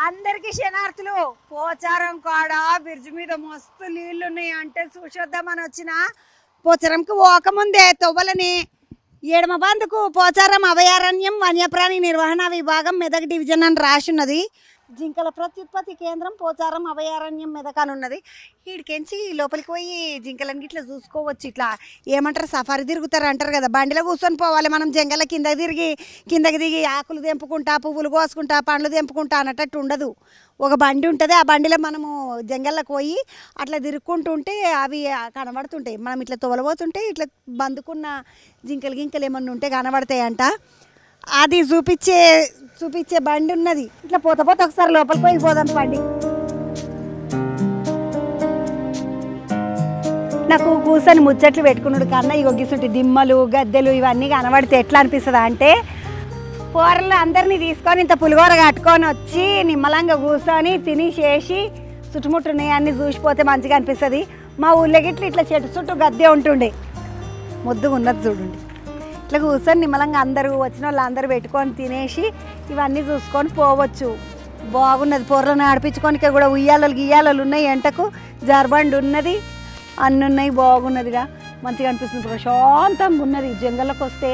అందరికి శనార్థులు. పోచారం కాడ బ్రిడ్జి మీద మస్తు నీళ్లు ఉన్నాయి అంటే చూసొద్దామని వచ్చిన. పోచారంకి పోకముందే తొవ్వలని ఎడమ బందుకు పోచారం అభయారణ్యం వన్యప్రాణి నిర్వహణ విభాగం మెదక్ డివిజన్ అని రాసిన్నది. జింకల ప్రత్యుత్పత్తి కేంద్రం పోచారం అభయారణ్యం మెదక్ అని ఉన్నది. వీడికెంచి లోపలికి పోయి జింకలని ఇట్లా చూసుకోవచ్చు. ఇట్లా ఏమంటారు సఫారీ తిరుగుతారు అంటారు కదా, బండిలో కూర్చొని పోవాలి మనం. జంగల కిందకి దిగి ఆకులు తెంపుకుంటా, పువ్వులు కోసుకుంటా, పండ్లు తెంపుకుంటా అన్నట్టు ఉండదు. ఒక బండి ఉంటుంది, ఆ బండిలో మనము జంగల్లోకి పోయి అట్లా తిరుక్కుంటుంటే అవి కనబడుతుంటాయి. మనం ఇట్లా తోలబోతుంటే ఇట్లా బందుకున్న జింకలు ఏమన్నా ఉంటే కనబడతాయంట. అది చూపించే బండి ఉన్నది. ఇట్లా పోతే ఒకసారి లోపలికి పోయి పోదాం బండి. నాకు కూర్చొని ముచ్చట్లు పెట్టుకున్నాడు కన్నా ఇగో గిసుంటి దిమ్మలు గద్దెలు ఇవన్నీ కనబడితే ఎట్లా అనిపిస్తుంది అంటే, కూరలు అందరినీ తీసుకొని ఇంత పులిహోర కట్టుకొని వచ్చి నిమ్మలంగా కూర్చొని తినేసేసి చుట్టుముట్టున్నాయి అన్నీ చూసిపోతే మంచిగా అనిపిస్తుంది. మా ఊళ్ళో గిట్ల ఇట్లా చెట్టు చుట్టూ గద్దె ఉంటుండే, ముద్దుగా ఉన్నది చూడండి. ఇట్లా కూర్చొని నిమ్మలంగా అందరూ వచ్చిన వాళ్ళు అందరూ పెట్టుకొని తినేసి ఇవన్నీ చూసుకొని పోవచ్చు. బాగున్నది. పొరలను నడిపించుకోనికే కూడా ఉయ్యాలలు ఉన్నాయి, ఎంటకు జార్బండి ఉన్నది, అన్నీ ఉన్నాయి. బాగున్నదిగా, మంచిగా అనిపిస్తుంది, ప్రశాంతంగా ఉన్నది. జంగల్లోకి వస్తే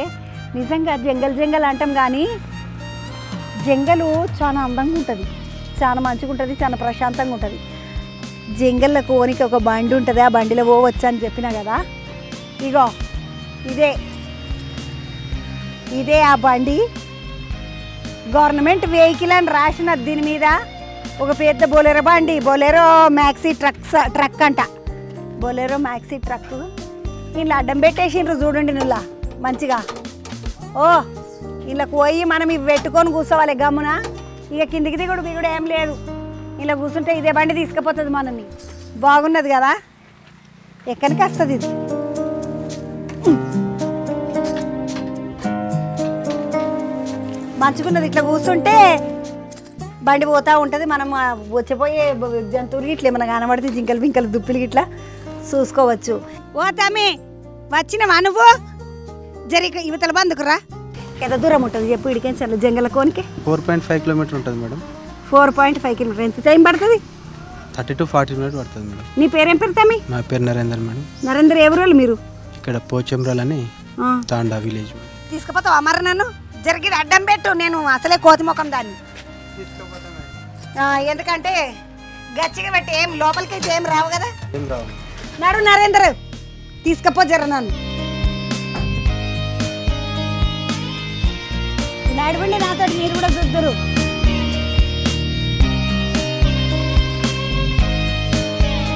నిజంగా జంగల్ అంటాం కానీ జంగలు చాలా అందంగా ఉంటుంది, చాలా మంచిగా ఉంటుంది, చాలా ప్రశాంతంగా ఉంటుంది. జంగల్లో కోనికి ఒక బండి ఉంటుంది, ఆ బండిలో పోవచ్చు అని చెప్పినా కదా. ఇగో ఇదే ఆ బండి. గవర్నమెంట్ వెహికల్ అని రాసినది దీని మీద. ఒక పెద్ద బొలెరో బండి, బొలెరో మ్యాక్సీ ట్రక్ అంట, బొలెరో మ్యాక్సీ ట్రక్. ఇలా అడ్డం పెట్టేసిండ్రు చూడండి నువ్వులా మంచిగా. ఇలా పోయి మనం ఇవి పెట్టుకొని కూర్చోవాలి గమ్మున. ఇక కిందికి దిగుడు ఏం లేదు, ఇలా కూర్చుంటే ఇదే బండి తీసుకుపోతుంది మనల్ని. బాగున్నది కదా, ఎక్కడికి వస్తుంది ఇది. మంచుకున్నది. ఇట్లా కూర్చుంటే బండి పోతూ ఉంటుంది, మనం వచ్చిపోయే జంతువులు ఇట్లా ఏమన్నా కనబడితే జింకలు దుప్పిలు ఇట్లా చూసుకోవచ్చు. తమ్మి వచ్చినవా నువ్వు? జరిగి యువతల బందుకురా. ఎంత దూరం ఉంటుంది చెప్పు ఇడికేం జంగల కోనికి? 4.5 కిలోమీటర్ ఉంటుంది మేడం. 4.5 కిలోమీటర్. ఎంత టైం పడుతుంది? 30 to 40 మినిట్స్ పడుతుంది మేడం. నీ పేరేం పేరు తమ్మి? నా పేరు నరేందర్ మేడం. నరేందర్ ఎవరు మీరు? ఇక్కడ పోచంరాల్ అని తాండా విలేజ్. తీసుకుపోతావా మరి నన్ను? జరిగి అడ్డం పెట్టు, నేను అసలే కోతి ముఖం దాన్ని. ఎందుకంటే గచ్చిగా పెట్టి ఏం లోపలికి అయితే ఏం రావు కదా. నడు నరేందర్, తీసుకపో జర నన్ను. నడవండి నాతో, మీరు కూడా చూద్దరు.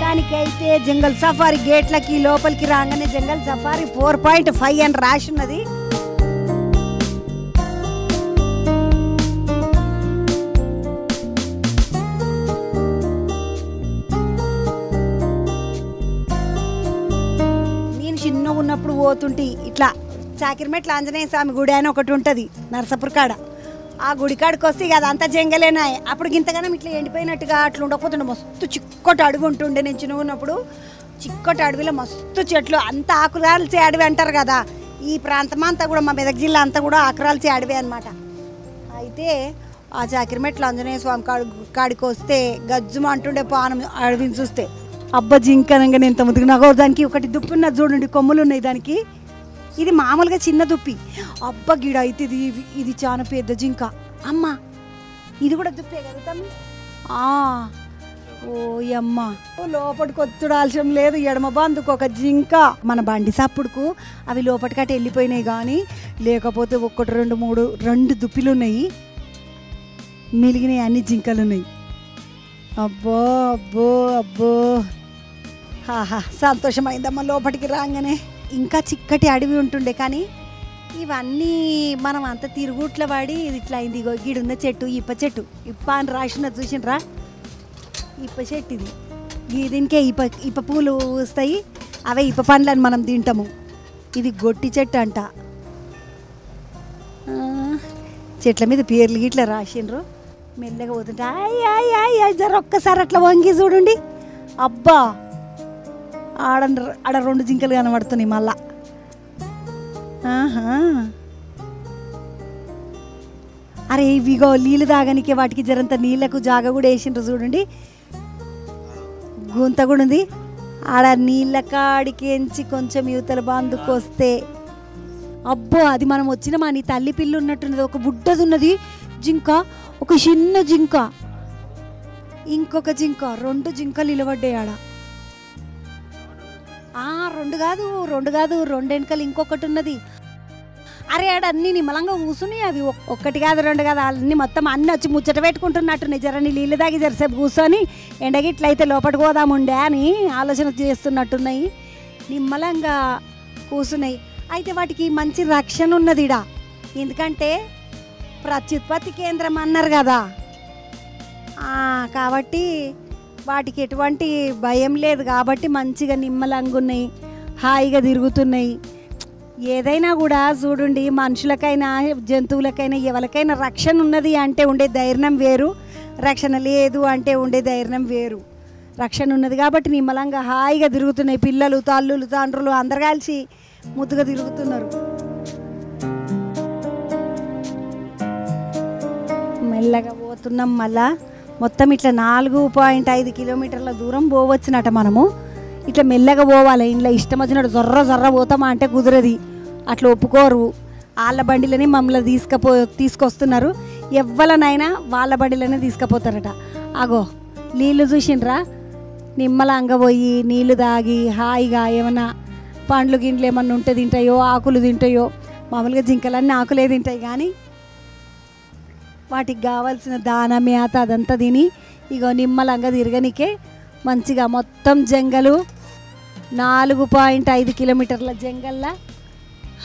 దానికైతే జంగల్ సఫారీ గేట్లకి లోపలికి రాగానే జంగల్ సఫారీ 4.5 అని రాసిన్నది. నేను చిన్నగా ఉన్నప్పుడు పోతుంటే ఇట్లా చాకిరిమెట్ల ఆంజనేయ స్వామి గుడి అని ఒకటి ఉంటుంది నరసాపూర్ కాడ. ఆ గుడి కాడికి వస్తే ఇక అదంతా జంగలేనాయి. అప్పుడు ఇంతగానం ఇట్లా ఎండిపోయినట్టుగా అట్లా ఉండకపోతుండే, మస్తు చిక్కటి అడవి ఉంటుండే. నేను చిన్నగా ఉన్నప్పుడు చిక్కటి అడవిలో మస్తు చెట్లు, అంత ఆకురాల్చే అడవి అంటారు కదా. ఈ ప్రాంతం అంతా కూడా మా మెదక్ జిల్లా అంతా కూడా ఆకురాల్చే అడవి అనమాట. అయితే ఆ చాకిరిమెట్ల ఆంజనేయ స్వామి కాడికి వస్తే గజ్జుమ అంటుండే పానం అడవిని చూస్తే. అబ్బా జింకనంగా ఎంత ముద్దుగా. నాకు దానికి ఒకటి దుప్పి ఉన్నది చూడండి, కొమ్ములు ఉన్నాయి దానికి. ఇది మామూలుగా చిన్న దుప్పి. అబ్బా గిడ అయితే ఇది చాలా పెద్ద జింక. అమ్మ ఇది కూడా దుప్పే కదా తమ్మి? ఓయమ్మ, లోపలికి వచ్చుడాల్సిన లేదు. ఎడమ బందుకు ఒక జింక. మన బండి సప్పుడుకు అవి లోపలికట్టు వెళ్ళిపోయినాయి, కానీ లేకపోతే 1 2 3 2 దుప్పిలు ఉన్నాయి, మిలిగినాయి అన్ని జింకలు ఉన్నాయి. అబ్బో అబ్బో అబ్బో, సంతోషమైందమ్మా లోపలికి రాగానే. ఇంకా చిక్కటి అడవి ఉంటుండే, కానీ ఇవన్నీ మనం అంత తిరుగుట్ల పడి ఇట్లా అయింది. ఇగో గీడున్న చెట్టు ఇప్ప చెట్టు, ఇప్ప అని రాసిన చూసినరా, ఇప్ప చెట్టు ఇది. దీనికే ఇప్ప పూలు వస్తాయి, అవే ఇప్ప పండ్లని మనం తింటాము. ఇది గొట్టి చెట్టు అంట. చెట్ల మీద పేర్లు గిట్లా రాసిండ్రు. మెల్లగా పోతుంటే అయ్య జర ఒక్కసారి అట్లా వంగి చూడండి. అబ్బా ఆడ 2 జింకలు కనబడుతున్నాయి మళ్ళా. అరే ఇవిగో నీళ్ళు తాగనికే వాటికి జరంత నీళ్ళకు జాగ కూడా వేసిండ్రు చూడండి, గుంత కూడా ఉంది. ఆడ నీళ్ళ కాడికి ఎంచి కొంచెం యువతల బందుకు వస్తే అబ్బో అది మనం వచ్చిన నీ తల్లి పిల్లి ఉన్నట్టున్నది. ఒక బుడ్డది ఉన్నది జింక, ఒక చిన్న జింక, ఇంకొక జింక, 2 జింకలు నిలబడ్డాయి ఆడ. 2 కాదు 2 వెనకలు ఇంకొకటి ఉన్నది. అరే ఆడ అన్నీ నిమ్మలంగా కూర్చున్నాయి అవి, ఒక్కటి కాదు 2 కాదు, అన్నీ మొత్తం అన్నీ వచ్చి ముచ్చట పెట్టుకుంటున్నట్టున్నాయి. జరని నీళ్ళు తాగి జరసేపు కూర్చొని ఎండగిట్లయితే లోపలికి పోదాముండే అని ఆలోచన చేస్తున్నట్టున్నాయి. నిమ్మలంగా కూర్చున్నాయి. అయితే వాటికి మంచి రక్షణ ఉన్నది ఇడా, ఎందుకంటే ప్రత్యుత్పత్తి కేంద్రం అన్నారు కదా, కాబట్టి వాటికి ఎటువంటి భయం లేదు. కాబట్టి మంచిగా నిమ్మలంగా ఉన్నాయి, హాయిగా తిరుగుతున్నాయి. ఏదైనా కూడా చూడండి, మనుషులకైనా జంతువులకైనా ఎవరికైనా రక్షణ ఉన్నది అంటే ఉండే ధైర్యం వేరు, రక్షణ లేదు అంటే ఉండే ధైర్యం వేరు. రక్షణ ఉన్నది కాబట్టి నిమ్మలంగా హాయిగా తిరుగుతున్నాయి. పిల్లలు, తల్లులు, తండ్రులు అందరు కలిసి ముద్దుగా తిరుగుతున్నారు. మెల్లగా పోతున్నాం. మళ్ళా మొత్తం ఇట్లా 4.5 కిలోమీటర్ల దూరం పోవచ్చునట. మనము ఇట్లా మెల్లగా పోవాలి. ఇంట్లో ఇష్టం వచ్చినట్టు జర్ర పోతామా అంటే కుదరది, అట్లా ఒప్పుకోరు. వాళ్ళ బండిలోనే మమ్మల్ని తీసుకొస్తున్నారు. ఎవ్వలనైనా వాళ్ళ బండిలోనే తీసుకుపోతారట. అగో నీళ్ళు చూసిండ్రా, నిమ్మలంగా పోయి నీళ్ళు తాగి హాయిగా ఏమన్నా పండ్లు గిండ్లు ఏమన్నా ఉంటే తింటాయో, ఆకులు తింటాయో. మామూలుగా జింకలన్నీ ఆకులే తింటాయి, కానీ వాటికి కావాల్సిన దాన మేత అదంతా తిని ఇగో నిమ్మలంగా తిరగనికే మంచిగా మొత్తం జంగలు 4.5 కిలోమీటర్ల జంగల్లా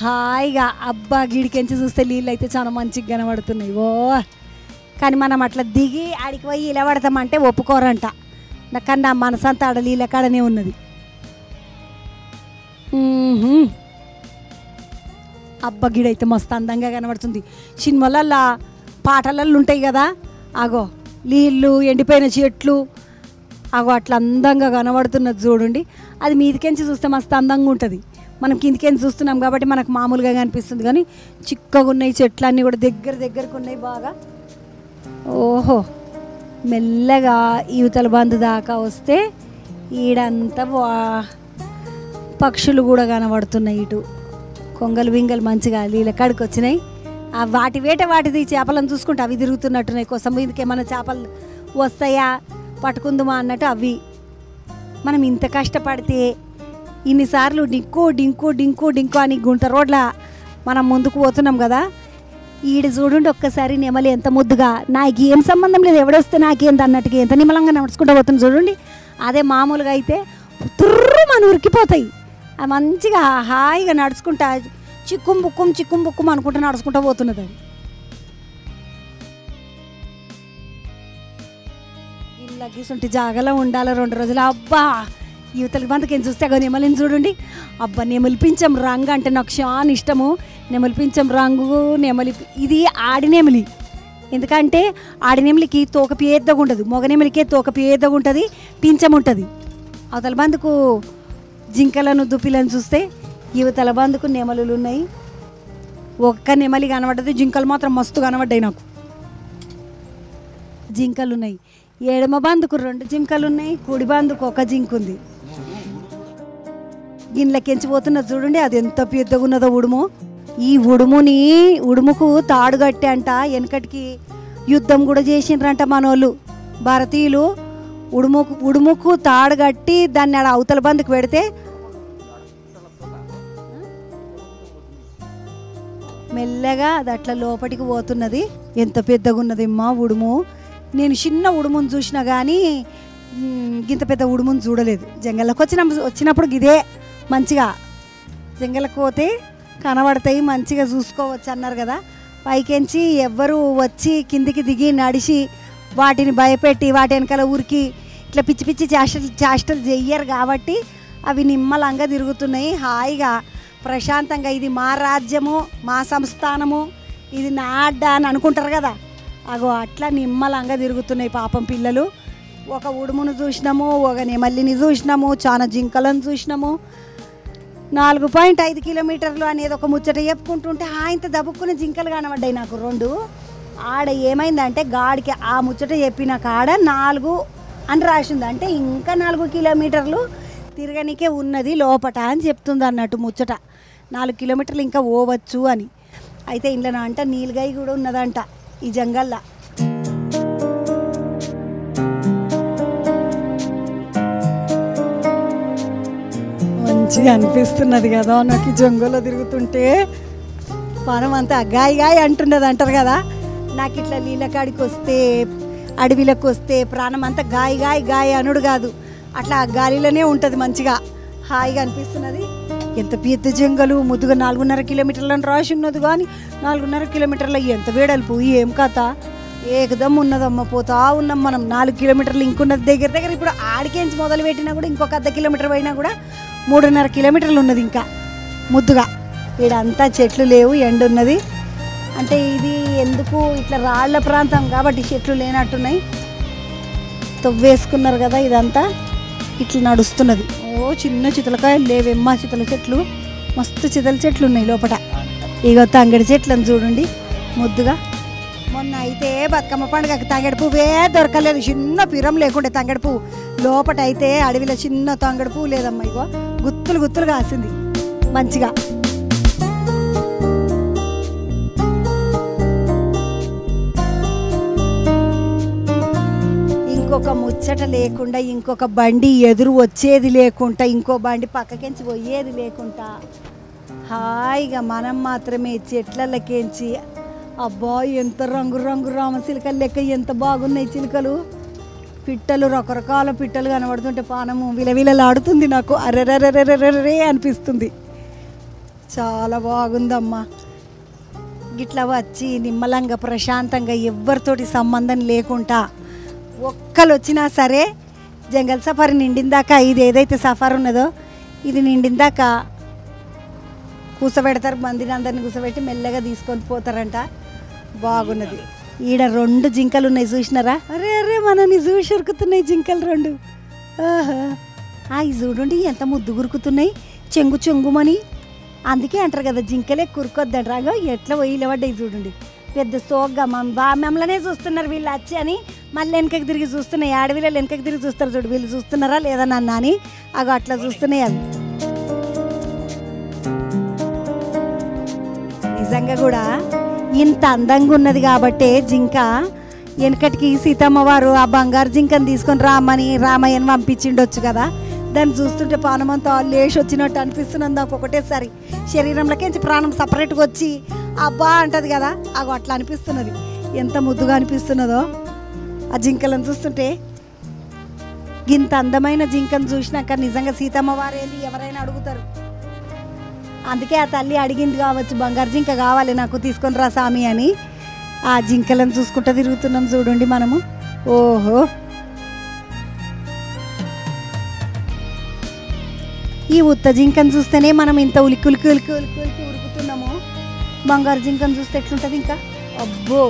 హాయిగా. అబ్బా గిడికెంచి చూస్తే నీళ్ళు అయితే చాలా మంచిగా కనబడుతున్నాయి. కానీ మనం అట్లా దిగి ఆడికి పోయి ఇలా పడతామంటే ఒప్పుకోరంట. కానీ నా మనసంతా ఆడ నీళ్ళ కాడనే ఉన్నది. అబ్బా గిడైతే మస్తు అందంగా కనబడుతుంది. సినిమాలల్లో పాటలల్లో ఉంటాయి కదా, అగో నీళ్ళు, ఎండిపోయిన చెట్లు, అగో అట్లా అందంగా కనబడుతున్నది చూడండి. అది మీదికెంచి చూస్తే మస్తు అందంగా ఉంటుంది. మనం కిందికెంచి చూస్తున్నాం కాబట్టి మనకు మామూలుగా కనిపిస్తుంది, కానీ చిక్కగా ఉన్నాయి చెట్లు అన్నీ కూడా దగ్గరకు ఉన్నాయి బాగా. ఓహో మెల్లగా యువతల బంధు దాకా వస్తే ఈడంతా పక్షులు కూడా కనబడుతున్నాయి. ఇటు కొంగలు వింగలు మంచిగా నీళ్ళ కాడికి వచ్చినాయి. వాటి వేట వాటిది చేపలను చూసుకుంటే అవి తిరుగుతున్నట్టున్నాయి. కోసం మీదకి ఏమైనా చేపలు వస్తాయా పట్టుకుందామా అన్నట్టు అవి. మనం ఇంత కష్టపడితే ఇన్నిసార్లు డింకు అని గుంట రోడ్ల మనం ముందుకు పోతున్నాం కదా. ఈడ చూడండి ఒక్కసారి నెమలి ఎంత ముద్దుగా, నాకు ఏం సంబంధం లేదు ఎవడొస్తే నాకేంది అన్నట్టుగా ఎంత నిమ్మలంగా నడుచుకుంటూ పోతుంది చూడండి. అదే మామూలుగా అయితే తుర్రుమని ఉరికిపోతాయి. అది మంచిగా హాయిగా నడుచుకుంటా చిక్కుం బుక్కుం అనుకుంటూ నడుచుకుంటూ పోతున్నది. అది ఇలా గీసుంటే జాగలో ఉండాలి 2 రోజులు. అబ్బా యువతలకి బంధుకేం చూస్తే అగో నెమలిని చూడండి. అబ్బా నెమలిపించం రంగు అంటే నాకు చాలా ఇష్టము. నెమలిపించం రంగు నెమలి, ఇది ఆడినెమలి. ఎందుకంటే ఆడినెమలికి తోక పేదగా ఉండదు, మొగనెమలికే తోక పేదగా ఉంటుంది, పించం ఉంటుంది. అవతల బందుకు జింకలను దుప్పిలను చూస్తే యువతల బందుకు నెమలులు ఉన్నాయి. ఒక్క నెమలి కనబడ్డది, జింకలు మాత్రం మస్తు కనబడ్డాయి నాకు. జింకలు ఉన్నాయి. ఎడమ బందుకు 2 జింకలు ఉన్నాయి, కుడి బందుకు 1 జింక ఉంది. గిన్నెలకెంచి పోతున్నది చూడండి, అది ఎంత పెద్దగా ఉన్నదో ఉడుము. ఈ ఉడుముకు తాడు కట్టి అంట వెనకటికి యుద్ధం కూడా చేసిండ్రంట మనోళ్ళు. భారతీయులు ఉడుముకు తాడు కట్టి దాన్ని ఆడ అవతల బందుకు పెడితే మెల్లగా అది అట్లా లోపలికి పోతున్నది. ఎంత పెద్దగా ఉన్నది అమ్మా ఉడుము. నేను చిన్న ఉడుమును చూసినా కానీ ఇంత పెద్ద ఉడుమును చూడలేదు. జంగల్లోకి వచ్చినప్పుడు ఇదే మంచిగా జంగల్కి పోతే కనబడతాయి, మంచిగా చూసుకోవచ్చు అన్నారు కదా. పైకెంచి ఎవ్వరు వచ్చి కిందికి దిగి నడిచి వాటిని భయపెట్టి వాటి వెనకాల ఊరికి ఇట్లా పిచ్చి పిచ్చి చేష్టలు చెయ్యరు కాబట్టి అవి నిమ్మలంగా తిరుగుతున్నాయి హాయిగా ప్రశాంతంగా. ఇది మా రాజ్యము, మా సంస్థానము, ఇది నా అడ్డ అని అనుకుంటారు కదా, అగో అట్లా నిమ్మలంగా తిరుగుతున్నాయి పాపం పిల్లలు. ఒక ఉడుమును చూసినాము, ఒక నెమల్లిని చూసినాము, చాలా జింకలను చూసినాము. 4.5 కిలోమీటర్లు అనేది ఒక ముచ్చట చెప్పుకుంటుంటే ఇంత దబ్బుక్కుని జింకలు కనబడ్డాయి నాకు 2. ఆడ ఏమైందంటే గాడికి ఆ ముచ్చట చెప్పిన కాడ 4 అని రాసింది. అంటే ఇంకా 4 కిలోమీటర్లు తిరగనికే ఉన్నది లోపట అని చెప్తుంది అన్నట్టు ముచ్చట. 4 కిలోమీటర్లు ఇంకా పోవచ్చు అని. అయితే ఇంట్లో అంట నీలగాయ కూడా ఉన్నదంట ఈ జంగల్లో. మంచిగా అనిపిస్తున్నది కదా నాకు ఈ జంగల్లో తిరుగుతుంటే. పానం అంతా గాయ గాయ అంటున్నది అంటారు కదా. నాకు ఇట్లా నీళ్ళకాడికి వస్తే అడవిలోకి వస్తే ప్రాణం అంతా గాయ గాయ గాయ అనుడు కాదు, అట్లా గాలిలోనే ఉంటుంది, మంచిగా హాయిగా అనిపిస్తున్నది. ఎంత పెద్ద జంగలు, ముద్దుగా 4.5 కిలోమీటర్లను రాసి ఉన్నది. కానీ 4.5 కిలోమీటర్ల ఎంత వేడల్పు, ఏం కథ ఏకదమ్ ఉన్నదమ్మ. పోతా ఉన్నాం మనం 4 కిలోమీటర్లు. ఇంకున్నది దగ్గర దగ్గర ఇప్పుడు ఆడికేంచి మొదలు పెట్టినా కూడా ఇంకొక 1/2 కిలోమీటర్ పోయినా కూడా 3.5 కిలోమీటర్లు ఉన్నది ఇంకా ముద్దుగా. ఈడంతా చెట్లు లేవు, ఎండ ఉన్నది. అంటే ఇది ఎందుకు ఇట్లా రాళ్ల ప్రాంతం కాబట్టి చెట్లు లేనట్టున్నాయి, తవ్వేసుకున్నారు కదా. ఇదంతా ఇట్లా నడుస్తున్నది. ఓ చిన్న చితలకాయలు లేవెమ్మా, చితల చెట్లు, మస్తు చితల చెట్లు ఉన్నాయి లోపల. ఇగో తంగడి చెట్లను చూడండి ముద్దుగా. మొన్న అయితే బతుకమ్మ పండుగకి తంగడి పువ్వే దొరకలేదు, చిన్న పిరం లేకుండే తంగడి పువ్వు. లోపట అయితే అడవిలో చిన్న తంగడి పువ్వు లేదమ్మా, ఇగో గుత్తులు గుత్తులు కాసింది మంచిగా. ఇంకొక ముచ్చట లేకుండా, ఇంకొక బండి ఎదురు వచ్చేది లేకుండా, ఇంకో బండి పక్కకించి పోయేది లేకుండా హాయిగా మనం మాత్రమే చెట్లకెంచి. అబ్బా ఎంత రంగు రంగు రామచిలుకలు లెక్క ఎంత బాగున్నాయి చిలుకలు. పిట్టలు, రకరకాల పిట్టలు కనబడుతుంటే పానము విలవిలలాడుతుంది నాకు. అరెరెరెరెరెరే అనిపిస్తుంది. చాలా బాగుందమ్మా. గిట్లా వచ్చి నిమ్మలంగా ప్రశాంతంగా ఎవరితోటి సంబంధం లేకుండా ఒక్కరు వచ్చినా సరే జంగల్ సఫారీ నిండిందాక, ఇది ఏదైతే సఫారీ ఉన్నదో ఇది నిండిందాక కూసబెడతారు, మందిని అందరిని కూసబెట్టి మెల్లగా తీసుకొని పోతారంట. బాగున్నది. ఈడ 2 జింకలు ఉన్నాయి చూసినారా? అరే అరే మనని చూసి ఉరుకుతున్నాయి జింకలు 2. అవి చూడండి ఎంత ముద్దు గురుకుతున్నాయి, చెంగు చెంగుమని. అందుకే అంటారు కదా జింకలే కురుకొద్దంట. రాగా ఎట్లా పోయిలే పడ్డాయి చూడండి, పెద్ద సోగ్గా మమ్మల్నే చూస్తున్నారు వీళ్ళు వచ్చి అని. మళ్ళీ వెనకకి తిరిగి చూస్తున్నాయి, అడవిలో వెనకకి తిరిగి చూస్తారు చూడు, వీళ్ళు చూస్తున్నారా లేదా నన్ను అని. అగో అట్లా చూస్తున్నాయి అవి. నిజంగా కూడా ఇంత అందంగా ఉన్నది కాబట్టే జింక వెనకటికి సీతమ్మ వారు ఆ బంగారు జింకను తీసుకొని రామయ్యని పంపించిండొచ్చు కదా. దాన్ని చూస్తుంటే ప్రాణమంతా లేచి వచ్చినట్టు అనిపిస్తున్నది నాకు ఒకటేసారి. శరీరంలోకించి ప్రాణం సపరేట్గా వచ్చి అబ్బా అంటది కదా, అగో అట్లా అనిపిస్తున్నది. ఎంత ముద్దుగా అనిపిస్తున్నదో ఆ జింకలను చూస్తుంటే. ఇంత అందమైన జింకను చూసినాక నిజంగా సీతమ్మ వారేంది ఎవరైనా అడుగుతారు. అందుకే ఆ తల్లి అడిగింది కావచ్చు, బంగారు జింక కావాలి నాకు, తీసుకొని రా సామి అని. ఆ జింకలను చూసుకుంటూ తిరుగుతున్నాం చూడండి మనము. ఓహో, ఈ ఉత్త జింకను చూస్తేనే మనం ఇంత ఉలికి ఉలికి ఉలికి ఉలికి ఉలికి ఉరుకుతున్నాము. బంగారు జింకను చూస్తే ఎట్లుంటుంది ఇంకా. అబ్బో,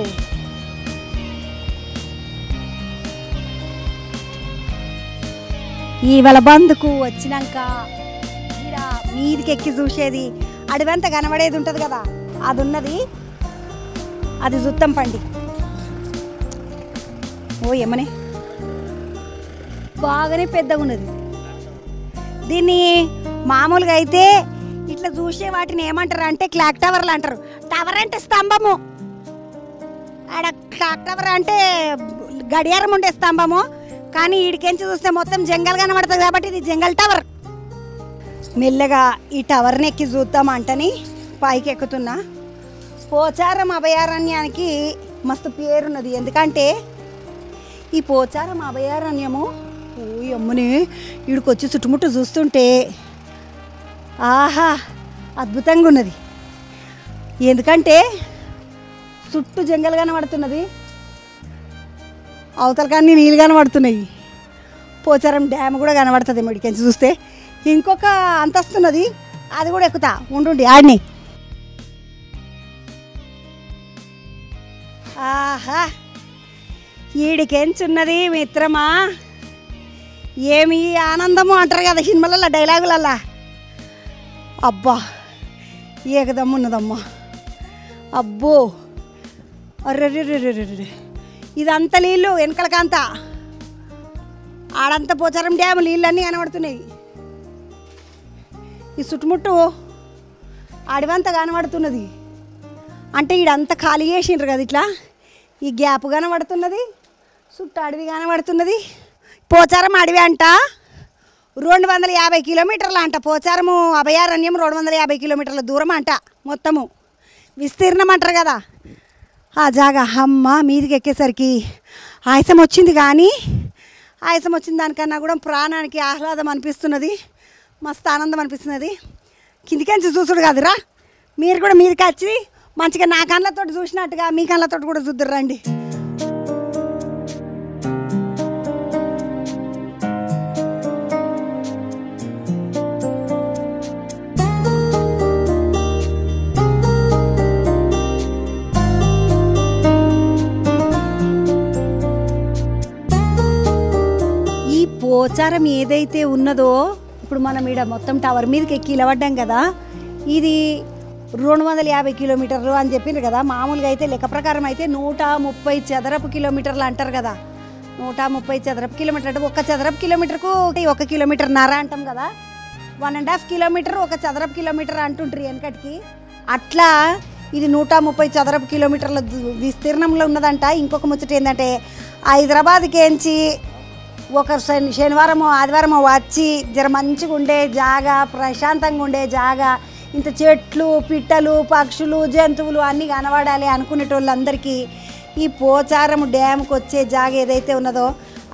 ఇవాళ బందుకు వచ్చినాక ఇక్కడ మీదికి ఎక్కి చూసేది అడవంతా కనబడేది ఉంటుంది కదా, అది ఉన్నది. అది జుత్తం పండి. ఓ ఏమనే బాగానే పెద్దగా ఉన్నది. దీన్ని మామూలుగా అయితే ఇట్లా చూసే వాటిని ఏమంటారు అంటే క్లాక్ టవర్లు అంటారు. టవర్ అంటే స్తంభము, ఆడ క్లాక్ టవర్ అంటే గడియారం ఉండే స్తంభము. కానీ ఈడికెంచి చూస్తే మొత్తం జంగల్ కనబడుతుంది కాబట్టి ఇది జంగల్ టవర్. మెల్లగా ఈ టవర్ని ఎక్కి చూద్దాం అంటని పైకి ఎక్కుతున్నా. పోచారం అభయారణ్యానికి మస్తు పేరున్నది. ఎందుకంటే ఈ పోచారం అభయారణ్యము అమ్మనే వీడికి వచ్చి చుట్టుముట్టు చూస్తుంటే ఆహా అద్భుతంగా ఉన్నది. ఎందుకంటే చుట్టూ జంగల్ కనబడుతున్నది, అవతల కానీ నీళ్ళు కనబడుతున్నాయి. పోచారం డ్యామ్ కూడా కనబడుతుంది మెడికెంచి చూస్తే. ఇంకొక అంతస్తున్నది, అది కూడా ఎక్కుతా ఉండుండి ఆడిని. ఆహా ఈడికెంచున్నది మిత్రమా, ఏమి ఆనందము అంటారు కదా సినిమాలలో డైలాగులల్లా. అబ్బా ఏకదమ్మున్నదమ్మా. అబ్బో అర్రెర్రెర్రెర్రెర్రె ఇదంతా నీళ్ళు వెనకలకంతా ఆడంతా పోచారం డ్యామ్ నీళ్ళన్నీ కనబడుతున్నాయి. ఈ చుట్టుముట్టు అడవంతా కనబడుతున్నది. అంటే ఈడంతా ఖాళీ చేసిండ్రు కదా, ఇట్లా ఈ గ్యాప్ కనబడుతున్నది, చుట్టూ అడవి కనబడుతున్నది. పోచారం అడవి అంట 250 కిలోమీటర్లు అంట. పోచారము అభయారణ్యం 250 కిలోమీటర్ల దూరం అంట. మొత్తము విస్తీర్ణం అంటారు కదా ఆ జాగా. అమ్మ మీదికి ఎక్కేసరికి ఆయాసం వచ్చింది, కానీ ఆయాసం వచ్చిన దానికన్నా కూడా ప్రాణానికి ఆహ్లాదం అనిపిస్తున్నది, మస్తు ఆనందం అనిపిస్తున్నది. కిందికెంచి చూసుడు కాదురా, మీరు కూడా మీదికి వచ్చి మంచిగా నా కళ్ళతో చూసినట్టుగా మీ కళ్ళతో కూడా చూద్దరు రండి. పోచారం ఏదైతే ఉన్నదో, ఇప్పుడు మనం ఈడ మొత్తం టవర్ మీదకి ఎక్కి ఇలవడ్డాం కదా, ఇది 250 కిలోమీటర్లు అని చెప్పిండ్రు కదా. మామూలుగా అయితే లెక్క ప్రకారం అయితే 130 చదరపు కిలోమీటర్లు అంటారు కదా. 130 చదరపు కిలోమీటర్ అంటే ఒక చదరపు కిలోమీటర్కు 1 కిలోమీటర్న్నర అంటాం కదా. 1.5 కిలోమీటర్ ఒక చదరపు కిలోమీటర్ అంటుంటారు వెనకటికి. అట్లా ఇది 130 చదరపు కిలోమీటర్ల విస్తీర్ణంలో ఉన్నదంట. ఇంకొక ముచ్చట ఏంటంటే హైదరాబాద్కేంచి ఒక శనివారమో ఆదివారమో వచ్చి జర మంచిగా ఉండే జాగా, ప్రశాంతంగా ఉండే జాగా, ఇంత చెట్లు పిట్టలు పక్షులు జంతువులు అన్నీ కనబడాలి అనుకునేటోళ్ళందరికీ ఈ పోచారం డ్యామ్కి వచ్చే జాగా ఏదైతే ఉన్నదో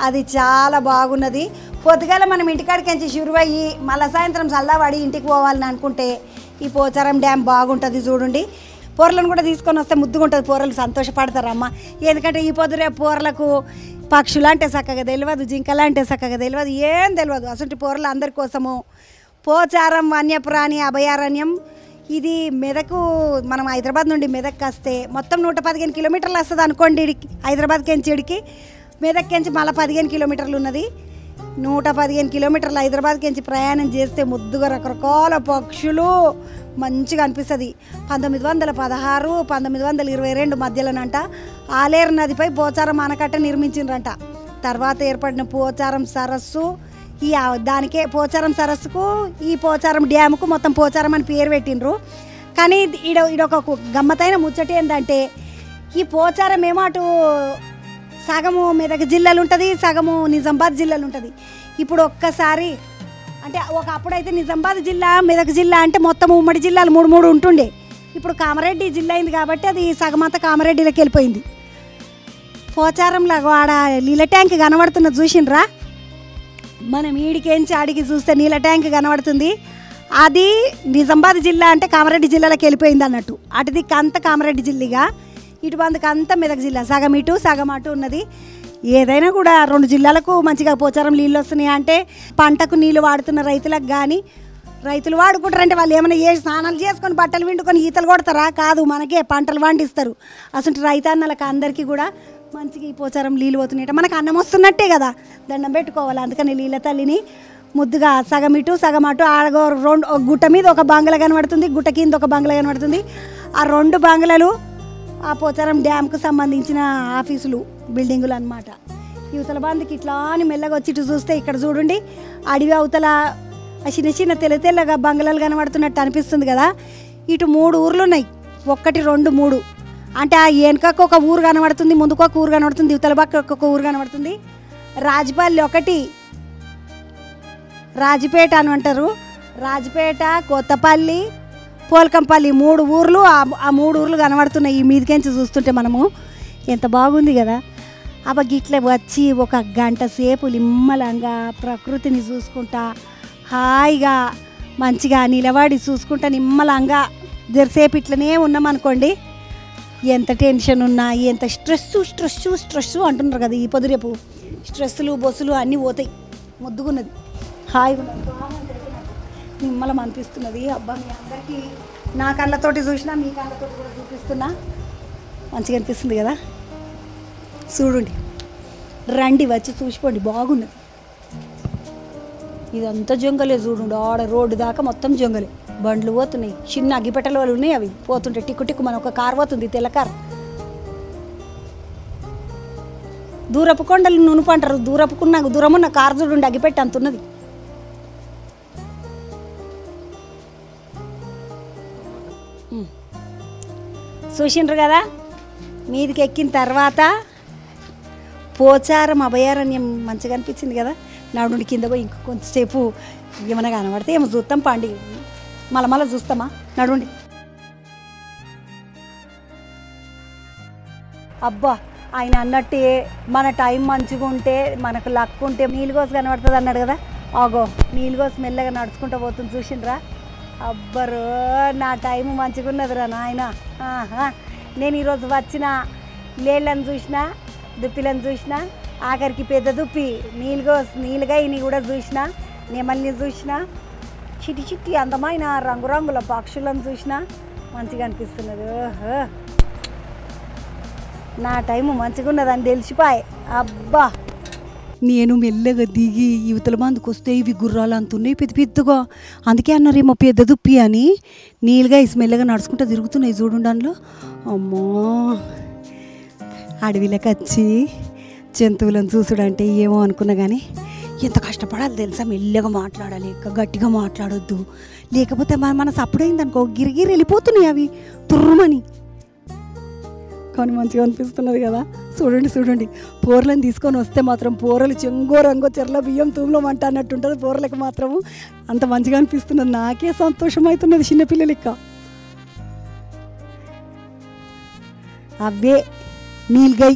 అది చాలా బాగున్నది. పొద్దుగాల మనం ఇంటికాడికి షురువయ్యి మళ్ళీ సాయంత్రం చల్లబడి ఇంటికి పోవాలని అనుకుంటే ఈ పోచారం డ్యామ్ బాగుంటుంది. చూడండి, పొరలను కూడా తీసుకొని వస్తే ముద్దుగా ఉంటుంది. పొరలు సంతోషపడతారమ్మ. ఎందుకంటే ఈ పొద్దు రేపు పొరలకు పక్షులు అంటే చక్కగా తెలియదు, జింకలు అంటే చక్కగా తెలియదు, ఏం తెలియదు. అసలు పొరలు అందరి కోసము పోచారం వన్యప్రాణి అభయారణ్యం. ఇది మెదకు, మనం హైదరాబాద్ నుండి మెదక్కి వస్తే మొత్తం 115 కిలోమీటర్లు వస్తుంది అనుకోండి. హైదరాబాద్కి ఇడికి మెదక్కి మళ్ళీ 15 కిలోమీటర్లు ఉన్నది. 115 కిలోమీటర్లు హైదరాబాద్కి ప్రయాణం చేస్తే ముద్దుగా రకరకాల పక్షులు మంచిగా అనిపిస్తుంది. 1916 1922 మధ్యలోనంట ఆలేరు నదిపై పోచారం ఆనకట్ట నిర్మించిండ్రంట. తర్వాత ఏర్పడిన పోచారం సరస్సు, ఈ దానికే పోచారం సరస్సుకు ఈ పోచారం డ్యాముకు మొత్తం పోచారం అని పేరు పెట్టిండ్రు. కానీ ఈడొక గమ్మతైన ముచ్చట ఏంటంటే ఈ పోచారం ఏమో అటు సగము మెదక్ జిల్లాలు ఉంటుంది, సగము నిజామాబాద్ జిల్లాలు ఉంటుంది. ఇప్పుడు ఒక్కసారి అంటే ఒకప్పుడైతే నిజామాబాద్ జిల్లా మెదక్ జిల్లా అంటే మొత్తం ఉమ్మడి జిల్లాలు 3 ఉంటుండే. ఇప్పుడు కామారెడ్డి జిల్లా అయింది కాబట్టి అది సగమంతా కామారెడ్డిలోకి వెళ్ళిపోయింది. పోచారంలో ఆడ నీళ్ళ ట్యాంక్ కనబడుతున్నది చూసిండ్రా. మనం ఈడికేంచి ఆడికి చూస్తే నీళ్ళ ట్యాంక్ కనబడుతుంది. అది నిజామాబాద్ జిల్లా అంటే కామారెడ్డి జిల్లాలోకి వెళ్ళిపోయింది అన్నట్టు. అటుది అంత కామారెడ్డి జిల్లాగా, ఇటు బందుకు అంతా మెదక్ జిల్లా, సగం ఇటు సగం అటు ఉన్నది. ఏదైనా కూడా 2 జిల్లాలకు మంచిగా పోచారం నీళ్ళు వస్తున్నాయి అంటే పంటకు నీళ్ళు వాడుతున్న రైతులకు కానీ, రైతులు వాడుకుంటారంటే వాళ్ళు ఏమైనా స్నానాలు చేసుకొని బట్టలు విండుకొని ఈతలు కొడతారా? కాదు, మనకే పంటలు పండిస్తారు. అసలు రైతన్నలకు అందరికీ కూడా మంచిగా ఈ పోచారం నీళ్ళు పోతున్నాయి. మనకు అన్నం వస్తున్నట్టే కదా, దండం పెట్టుకోవాలి. అందుకని నీళ్ళ తల్లిని ముద్దుగా సగం ఇటు సగం అటు ఆడగో 2 గుట్ట మీద ఒక బంగ్లా కనబడుతుంది, గుట్ట కింద ఒక బంగ్లా కనబడుతుంది. ఆ 2 బంగ్లాలు ఆ పోచారం డ్యామ్కు సంబంధించిన ఆఫీసులు, బిల్డింగులు అన్నమాట. యువతల బందికి ఇట్లా అని మెల్లగా వచ్చి ఇటు చూస్తే ఇక్కడ చూడండి అడవి అవతల చిన్న చిన్న తెల్లగా బంగ్లాలు కనబడుతున్నట్టు అనిపిస్తుంది కదా. ఇటు 3 ఊర్లు ఉన్నాయి, 1 2 3 అంటే ఆ వెనకకు ఒక ఊరు కనబడుతుంది, ముందుకు ఒక ఊరు కనబడుతుంది, యువతల పక్క ఒక ఊరు కనబడుతుంది. రాజపల్లి ఒకటి, రాజపేట అని అంటారు, రాజపేట కొత్తపల్లి పోల్కంపల్లి 3 ఊర్లు. ఆ 3 ఊర్లు కనబడుతున్నాయి ఈ మీదికెంచి చూస్తుంటే. మనము ఎంత బాగుంది కదా. అబ్బా గిట్ల వచ్చి ఒక గంట సేపు నిమ్మలంగా ప్రకృతిని చూసుకుంటా హాయిగా మంచిగా నిలబడి చూసుకుంటా నిమ్మలంగా జరసేపు ఇట్లనే ఉన్నామనుకోండి, ఎంత టెన్షన్ ఉన్నా ఎంత స్ట్రెస్ అంటున్నారు కదా, ఈ పొద్దు రేపు స్ట్రెస్సులు బొస్సులు అన్నీ పోతాయి. ముద్దుగున్నది, హాయిగా నిమ్మలం అనిపిస్తున్నది. అబ్బా మీ అందరికీ నా కళ్ళతోటి చూసినా మీ కళ్ళతోటి కూడా చూపిస్తున్నా, మంచిగా అనిపిస్తుంది కదా. చూడండి, రండి వచ్చి చూసిపోండి, బాగున్నది. ఇదంతా జంగలే చూడండి, ఆడ రోడ్డు దాకా మొత్తం జంగలే, బండ్లు పోతున్నాయి, చిన్న అగ్గిపెట్టెల వాళ్ళు ఉన్నాయి, అవి పోతుంటే టిక్కు టిక్కు మన ఒక కారు పోతుంది, తెల్ల కారు దూరపు కొండలు నునుపు అంటారు, దూరమున్న కారు చూడండి అగిపెట్టి అంతున్నది. చూసిండ్రు కదా, మీదికి ఎక్కిన తర్వాత పోచారం అభయారణ్యం మంచిగా అనిపించింది కదా. నడుండి కింద పోయి ఇంక కొంచెంసేపు ఏమైనా కనబడితే ఏమో చూస్తాం, పండి మళ్ళీ చూస్తామా. నడుండి. అబ్బా, ఆయన అన్నట్టే మన టైం మంచిగా ఉంటే, మనకు లక్ ఉంటే నీళ్ళగోస కనబడుతుంది అన్నాడు కదా. ఆగో నీళ్ళగోస మెల్లగా నడుచుకుంటూ పోతుంది, చూసిండ్రా. అబ్బరు నా టైం మంచిగా ఉన్నదిరా నాయన. నేను ఈరోజు వచ్చిన లేళ్ళని చూసిన, దుప్పిలను చూసిన, ఆఖరికి పెద్ద దుప్పి నీళ్ళగా ఇని కూడా చూసిన, నెమల్ని చూసిన, చిటి చిట్టి అందమైన రంగురంగుల పక్షులను చూసిన, మంచిగా అనిపిస్తున్నది. ఓహో, నా టైము మంచిగా ఉన్నదని తెలిసిపోయి. అబ్బా, నేను మెల్లగా దిగి యువతల మందుకు వస్తే ఇవి గుర్రాలు అంతున్నాయి పెద్ద పెద్దగా, అందుకే అన్నారేమో పెద్ద దుప్పి అని. నీళ్ళగా ఇసి మెల్లగా నడుచుకుంటూ తిరుగుతున్నాయి చూడండిలో. అమ్మో, అడవిలోకి వచ్చి జంతువులను చూసుడంటే ఏమో అనుకున్నా కానీ ఎంత కష్టపడాలి తెలుసా. మెల్లగా మాట్లాడాలి, గట్టిగా మాట్లాడొద్దు, లేకపోతే మన సప్పుడైందనుకో గిరిగిరి వెళ్ళిపోతున్నాయి అవి తుర్రుమని. కానీ మంచిగా అనిపిస్తున్నది కదా. చూడండి పోర్లను తీసుకొని వస్తే మాత్రం పోరలు చెంగో రంగో చెర్ల బియ్యం తూములో మంట అన్నట్టు ఉంటుంది. పోరలకు మాత్రము అంత మంచిగా అనిపిస్తున్నది. నాకే సంతోషం అవుతున్నది చిన్నపిల్లలెక్క. అవే నీల్గై.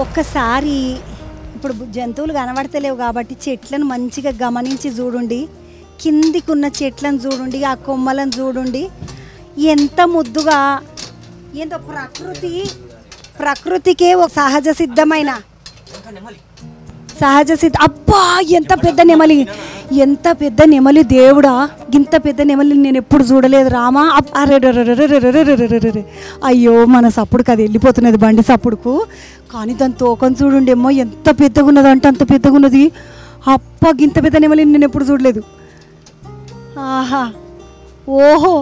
ఒక్కసారి ఇప్పుడు జంతువులు కనబడతలేవు కాబట్టి చెట్లను మంచిగా గమనించి చూడండి. కిందికి ఉన్న చెట్లను చూడండి, ఆ కొమ్మలను చూడండి, ఎంత ముద్దుగా. ఏంటో ప్రకృతికే ఒక సహజ సిద్ధమైన అబ్బా, ఎంత పెద్ద నెమలి దేవుడా. ఇంత పెద్ద నెమలి నేను ఎప్పుడు చూడలేదు రామా. అయ్యో, మన సప్పుడుకు అది వెళ్ళిపోతున్నది బండి సప్పుడుకు. కానీ దాని తోకను చూడండేమో ఎంత పెద్దగా ఉన్నది అంటే అంత పెద్దగా ఉన్నది. అప్ప, ఇంత పెద్ద నెమలిని నేను ఎప్పుడు చూడలేదు. ఆహా, ఓహో,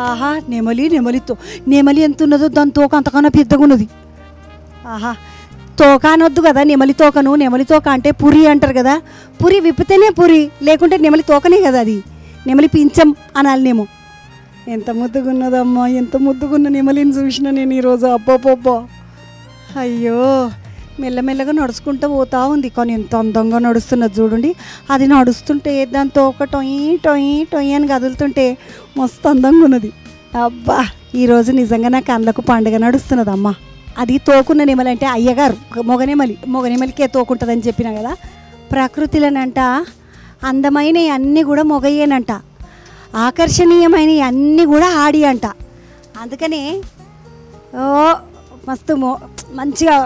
ఆహా, నెమలి ఎంత ఉన్నదో దాని తోక అంతకన్నా పెద్దగా ఉన్నది. ఆహా, తోక అనొద్దు కదా, నెమలి తోక అంటే పురి అంటారు కదా. పురి విప్పితేనే పురి, లేకుంటే నెమలి తోకనే కదా అది. నెమలి పించం అనాలినేమో. ఎంత ముద్దుగున్నదమ్మా, ఎంత ముద్దుగున్న నెమలిని చూసిన నేను ఈరోజు. అబ్బోబ్బో, అయ్యో, మెల్లమెల్లగా నడుచుకుంటూ పోతా ఉంది. కానీ ఎంత అందంగా నడుస్తున్నది చూడండి. అది నడుస్తుంటే దాంతో ఒక టొయ్యి అని కదులుతుంటే మస్తు అందంగా ఉన్నది. అబ్బా, ఈరోజు నిజంగా నా కళ్ళకు పండుగ నడుస్తున్నది అమ్మ. అది తోకున్న నెమలి అంటే అయ్యగారు మొగనెమలికే తోకుంటుందని చెప్పిన కదా. ప్రకృతిలోనంట అందమైనవి అన్నీ కూడా మొగయ్యేనంట, ఆకర్షణీయమైనవి అన్నీ కూడా ఆడి అంట. అందుకనే మస్తు మంచిగా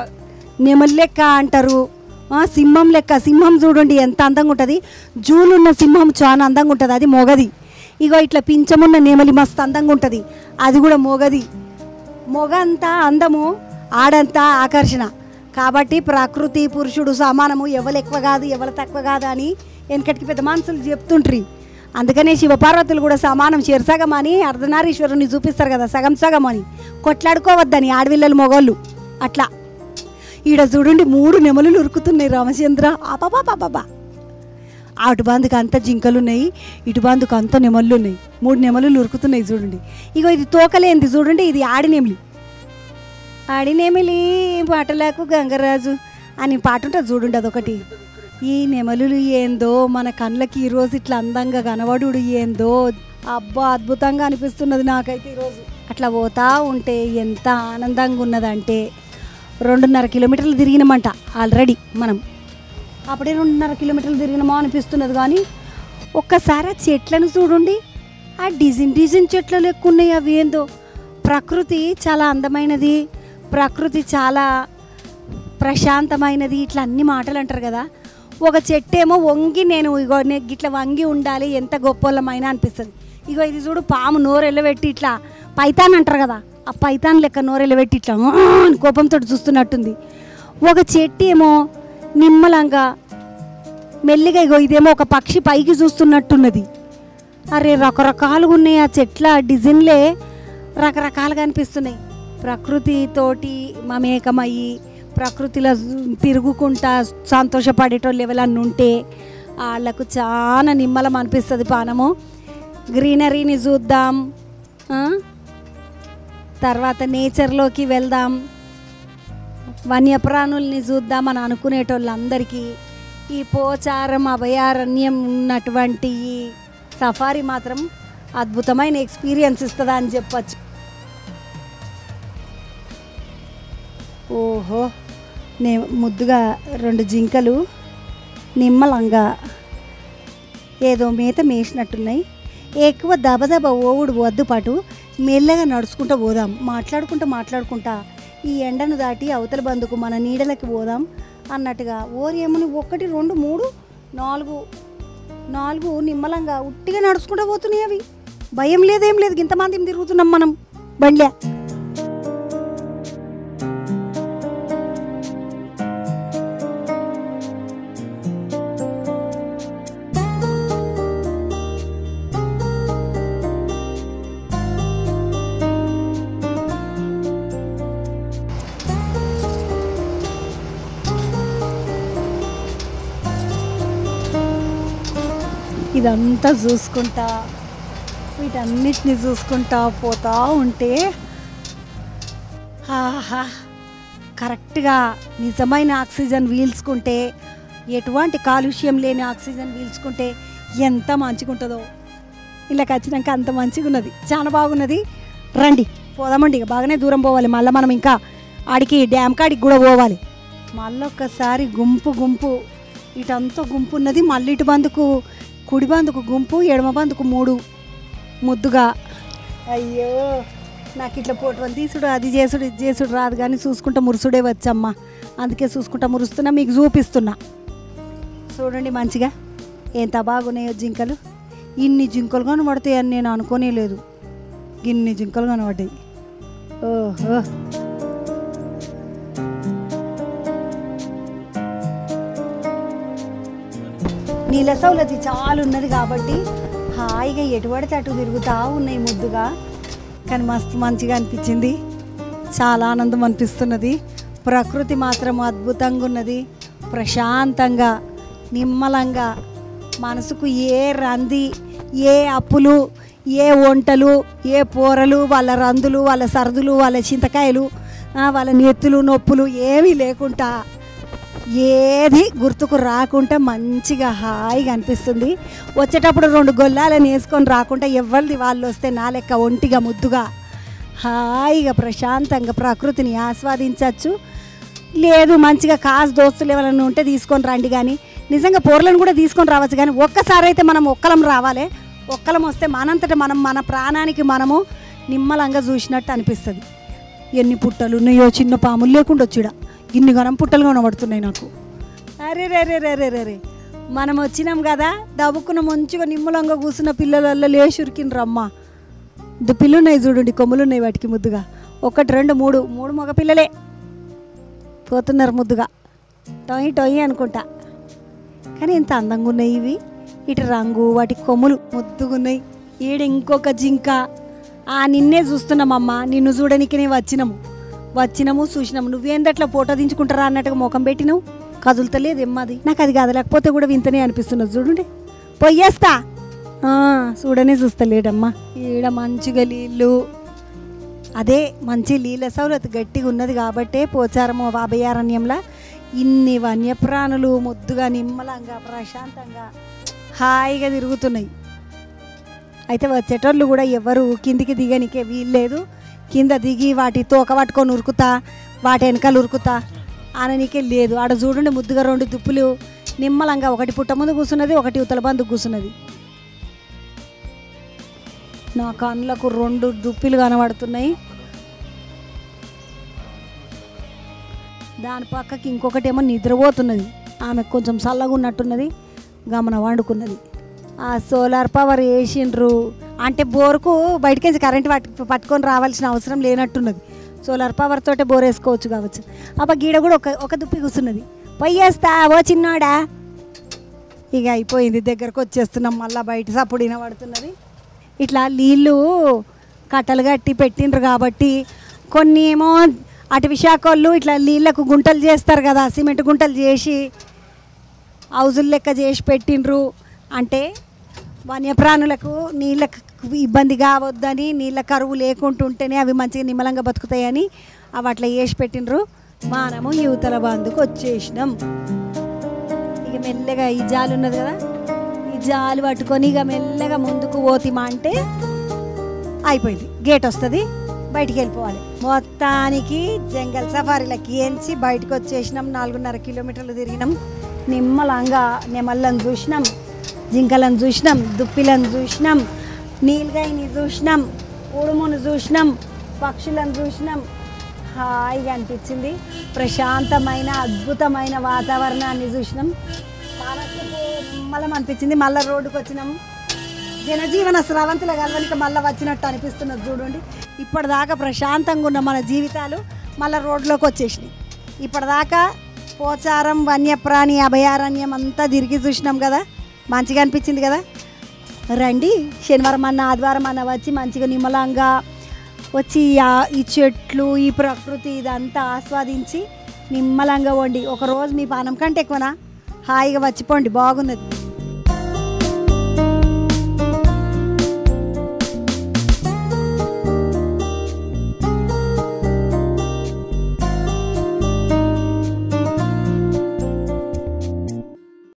నెమలి లెక్క అంటారు, సింహం లెక్క. సింహం చూడండి ఎంత అందంగా ఉంటుంది. జూలున్న సింహం చాలా అందంగా ఉంటుంది, అది మొగది. ఇగో ఇట్లా పించమున్న నెమలి మస్తు అందంగా ఉంటుంది, అది కూడా మొగది. మొగ అంతా అందము, ఆడంతా ఆకర్షణ. కాబట్టి ప్రకృతి పురుషుడు సమానము, ఎవరు ఎక్కువ కాదు ఎవరు తక్కువ కాదు అని వెనకటికి పెద్ద మనుషులు చెప్తుంట్రి. అందుకనే శివపార్వతులు కూడా సమానం, చెరసగం అని అర్ధనారీశ్వరుని చూపిస్తారు కదా, సగం అని. కొట్లాడుకోవద్దని ఆడవిల్లలు మొగోళ్ళు అట్లా. ఈడ చూడండి 3 నెమలులు ఉరుకుతున్నాయి రామచంద్ర. అబాబాబాబా, అటు బందుకు అంత జింకలు ఉన్నాయి, ఇటు బందుకు అంత నెమళ్ళు ఉన్నాయి. 3 నెమలులు ఉరుకుతున్నాయి చూడండి. ఇగో ఇది తోకలేంది చూడండి, ఇది ఆడినెమిలి. పాటలకు గంగరాజు అని పాట ఉంటుంది చూడండి, అదొకటి. ఈ నెమలులు ఏందో మన కళ్ళకి ఈరోజు ఇట్లా అందంగా కనబడు ఏందో. అబ్బా, అద్భుతంగా అనిపిస్తున్నది నాకైతే ఈరోజు. అట్లా పోతా ఉంటే ఎంత ఆనందంగా ఉన్నదంటే 2.5 కిలోమీటర్లు తిరిగినామంట ఆల్రెడీ మనం. అప్పుడే 2.5 కిలోమీటర్లు తిరిగినామో అనిపిస్తున్నది. కానీ ఒక్కసారి ఆ చెట్లను చూడండి, ఆ డిజైన్ చెట్లు లెక్క ఉన్నాయి. అవి ఏందో. ప్రకృతి చాలా అందమైనది, ప్రకృతి చాలా ప్రశాంతమైనది, ఇట్లా అన్ని మాటలు అంటారు కదా. ఒక చెట్టు ఏమో వంగి నేను ఇగో ఇట్లా వంగి ఉండాలి, ఎంత గొప్పోళ్ళమైనా అనిపిస్తుంది. ఇగో ఇది చూడు, పాము నోరెళ్ళబెట్టి ఇట్లా పైతాన్ అంటారు కదా, ఆ పైతాన్ లెక్క నోరెళ్ళబెట్టి ఇట్లా కోపంతో చూస్తున్నట్టుంది. ఒక చెట్టు ఏమో నిమ్మలంగా మెల్లిగా, ఇగో ఇదేమో ఒక పక్షి పైకి చూస్తున్నట్టున్నది. అరే రకరకాలుగా ఉన్నాయి ఆ చెట్ల డిజైన్లే, రకరకాలుగా అనిపిస్తున్నాయి. ప్రకృతితోటి మమేకమయ్యి ప్రకృతిలో తిరుగుకుంటా సంతోషపడేటోళ్ళు ఎవరన్నా ఉంటే వాళ్ళకు చాలా నిమ్మలం అనిపిస్తుంది పానము. గ్రీనరీని చూద్దాం, తర్వాత నేచర్లోకి వెళ్దాం, వన్యప్రాణుల్ని చూద్దాం అని అనుకునేటోళ్ళందరికీ ఈ పోచారం అభయారణ్యం ఉన్నటువంటి ఈ సఫారీ మాత్రం అద్భుతమైన ఎక్స్పీరియన్స్ ఇస్తుందా అని చెప్పచ్చు. ఓహో, ముద్దుగా 2 జింకలు నిమ్మలంగా ఏదో మేత మేసినట్టున్నాయి. ఎక్కువ దబదబ ఓవుడు వద్దు, పాటు మెల్లగా నడుచుకుంటూ పోదాం, మాట్లాడుకుంటా ఈ ఎండను దాటి అవతల బందుకు మన నీడలకి పోదాం అన్నట్టుగా. ఓరేమని 1 2 3 4 నిమ్మలంగా ఉట్టిగా నడుచుకుంటూ పోతున్నాయి. అవి భయం లేదేం లేదు, ఇంతమంది తిరుగుతున్నాం మనం బండ్లే. ఇదంతా చూసుకుంటా, వీటన్నిటిని చూసుకుంటా పోతా ఉంటే ఆహా, కరెక్ట్గా నిజమైన ఆక్సిజన్ పీల్చుకుంటే, ఎటువంటి కాలుష్యం లేని ఆక్సిజన్ పీల్చుకుంటే ఎంత మంచిగా ఉంటుందో. ఇలాకి వచ్చినాక అంత మంచిగా ఉన్నది, చాలా బాగున్నది. రండి పోదామండి, ఇక బాగానే దూరం పోవాలి. మళ్ళీ మనం ఇంకా ఆడికి డ్యామ్ కాడికి కూడా పోవాలి. మళ్ళీ ఒక్కసారి గుంపు ఇటంతా గుంపు ఉన్నది. మళ్ళీ ఇటు బందుకు కుడి బందుకు గుంపు, ఎడమ బందుకు 3 ముద్దుగా. అయ్యో, నాకు ఇట్లా ఫోటోలు తీసుడు, అది చేసుడు, ఇది చేసుడు రాదు, కానీ చూసుకుంటా మురుసుడే వచ్చమ్మా. అందుకే చూసుకుంటా మురుస్తున్నా, మీకు చూపిస్తున్నా. చూడండి మంచిగా ఎంత బాగున్నాయో జింకలు. ఇన్ని జింకలు కనబడతాయని నేను అనుకోనే లేదు, ఇన్ని జింకలు కనబడ్డాయి. ఓహో, నీళ్ళ సౌలతి చాలా ఉన్నది కాబట్టి హాయిగా ఎటు పడితే అటు తిరుగుతూ ఉన్నాయి ముద్దుగా. కానీ మస్తు మంచిగా అనిపించింది, చాలా ఆనందం అనిపిస్తున్నది. ప్రకృతి మాత్రం అద్భుతంగా ఉన్నది, ప్రశాంతంగా నిమ్మలంగా. మనసుకు ఏ రంది, ఏ అప్పులు, ఏ వంటలు, ఏ పోరలు, వాళ్ళ రందులు, వాళ్ళ సరదులు, వాళ్ళ చింతకాయలు, వాళ్ళ నెత్తులు నొప్పులు ఏమీ లేకుండా, ఏది గుర్తుకు రాకుండా మంచిగా హాయిగా అనిపిస్తుంది. వచ్చేటప్పుడు 2 గొల్లాలని వేసుకొని రాకుండా ఎవరిది వాళ్ళు వస్తే నా లెక్క ఒంటిగా ముద్దుగా హాయిగా ప్రశాంతంగా ప్రకృతిని ఆస్వాదించవచ్చు. లేదు మంచిగా దోస్తులు ఎవరైనా ఉంటే తీసుకొని రండి, కానీ నిజంగా పోర్లను కూడా తీసుకొని రావచ్చు. కానీ ఒక్కసారి అయితే మనం ఒక్కలం రావాలి. ఒక్కలం వస్తే మనంతటా మనం మన ప్రాణానికి మనము నిమ్మలంగా చూసినట్టు అనిపిస్తుంది. ఎన్ని పుట్టలు ఉన్నాయో, చిన్న పాములు లేకుండా వచ్చిడ ఇన్ని గనం పుట్టలు కనబడుతున్నాయి నాకు. అరే రే రే రే రే రే రే మనం వచ్చినాం కదా, దవ్వుకున్న మంచిగా నిమ్మలంగా కూర్చున్న పిల్లలలో లేచురికిన రమ్మ. పిల్లు ఉన్నాయి చూడండి, కొమ్ములు ఉన్నాయి వాటికి ముద్దుగా. 1 2 3 మగ పిల్లలే పోతున్నారు ముద్దుగా, టొయ్యి అనుకుంటా. కానీ ఎంత అందంగా ఉన్నాయి ఇవి. ఇటు రంగు, వాటి కొమ్ములు ముద్దుగా ఉన్నాయి. ఈడ ఇంకొక జింక. నిన్నే చూస్తున్నామమ్మా, నిన్ను చూడనికనే వచ్చినాము చూసినాము. నువ్వేందట్లా ఫోటో దించుకుంటారా అన్నట్టుగా ముఖం పెట్టినావు, కదులుతలేదు ఎమ్మది. నాకు అది కదలేకపోతే కూడా వింతనే అనిపిస్తున్నది. చూడండి పొయ్యేస్తా, చూడనే చూస్తలేడమ్మా. ఈడ మంచిగా నీళ్ళు, అదే మంచి నీళ్ళ సౌలత్ గట్టిగా ఉన్నది కాబట్టే పోచారం అభయారణ్యంలో ఇన్ని వన్యప్రాణులు ముద్దుగా నిమ్మలంగా ప్రశాంతంగా హాయిగా తిరుగుతున్నాయి. అయితే వచ్చేటోళ్ళు కూడా ఎవరు కిందికి దిగనికే వీల్లేదు. కింద దిగి వాటి తోక పట్టుకొని ఉరుకుతా, వాటి వెనకాల ఉరుకుతా అననికే లేదు. ఆడ చూడండి ముద్దుగా 2 దుప్పులు నిమ్మలంగా, ఒకటి పుట్ట ముందు కూర్చున్నది, ఒకటి ఉతల బందుకు కూర్చున్నది. నా కళ్ళకు 2 దుప్పులు కనబడుతున్నాయి. దాని పక్కకి ఇంకొకటేమో నిద్రపోతున్నది. ఆమె కొంచెం చల్లగా ఉన్నట్టున్నది, గమన వండుకున్నది. ఆ సోలార్ పవర్ వేసిండ్రు అంటే బోరుకు బయటకేసి కరెంట్ పట్టుకొని రావాల్సిన అవసరం లేనట్టున్నది. సోలార్ పవర్ తోటే బోర్ వేసుకోవచ్చు కావచ్చు. అబ్బా గీడ కూడా ఒక దుప్పి కూర్చున్నది. పొయ్యేస్తా ఓ చిన్నోడా. ఇక అయిపోయింది, దగ్గరకు వచ్చేస్తున్నాం. మళ్ళీ బయట సప్పుడు వినబడుతున్నది. ఇట్లా నీళ్ళు కట్టలు కట్టి పెట్టిండ్రు కాబట్టి కొన్ని ఏమో అటు విశాఖోళ్ళు ఇట్లా నీళ్ళకు గుంటలు చేస్తారు కదా, సిమెంట్ గుంటలు చేసి హౌజులు లెక్క చేసి పెట్టిండ్రు. అంటే వన్యప్రాణులకు నీళ్ళకు ఇబ్బంది కావద్దని, నీళ్ళ కరువు లేకుంటుంటేనే అవి మంచిగా నిమ్మలంగా బతుకుతాయని అవి అట్లా చేసి పెట్టిండ్రు. మనము యువతల బందుకు వచ్చేసినాం. ఇక మెల్లగా ఈ జాలు ఉన్నది కదా, ఈ జాలు పట్టుకొని ఇక మెల్లగా ముందుకు పోతిమా అంటే అయిపోయింది. గేట్ వస్తుంది, బయటికి వెళ్ళిపోవాలి. మొత్తానికి జంగల్ సఫారీలకి ఎంచి బయటకు వచ్చేసినాం. 4.5 కిలోమీటర్లు తిరిగినాం. నిమ్మలంగా నెమళ్ళను చూసినాం, జింకలను చూసినాం, దుప్పిలను చూసినాం, నీలగాయని చూసినాం, ఉడుమును చూసినాం, పక్షులను చూసినాం. హాయిగా అనిపించింది. ప్రశాంతమైన అద్భుతమైన వాతావరణాన్ని చూసినాం. మనసుకు నిమ్మలం అనిపించింది. మళ్ళీ రోడ్డుకు వచ్చినాం. జనజీవన స్రవంతుల కలవలిక మళ్ళీ వచ్చినట్టు అనిపిస్తున్నది. చూడండి, ఇప్పటిదాకా ప్రశాంతంగా ఉన్న మన జీవితాలు మళ్ళీ రోడ్లోకి వచ్చేసినాయి. ఇప్పటిదాకా పోచారం వన్యప్రాణి అభయారణ్యం అంతా తిరిగి చూసినాం కదా, మంచిగా అనిపించింది కదా. రండి, శనివారం అన్న ఆదివారం అన్న వచ్చి మంచిగా నిమ్మలంగా వచ్చి ఈ చెట్లు ఈ ప్రకృతి ఇదంతా ఆస్వాదించి నిమ్మలంగా వండి ఒకరోజు మీ పానం కంటే ఎక్కువనా హాయిగా వచ్చిపోండి. బాగున్నది.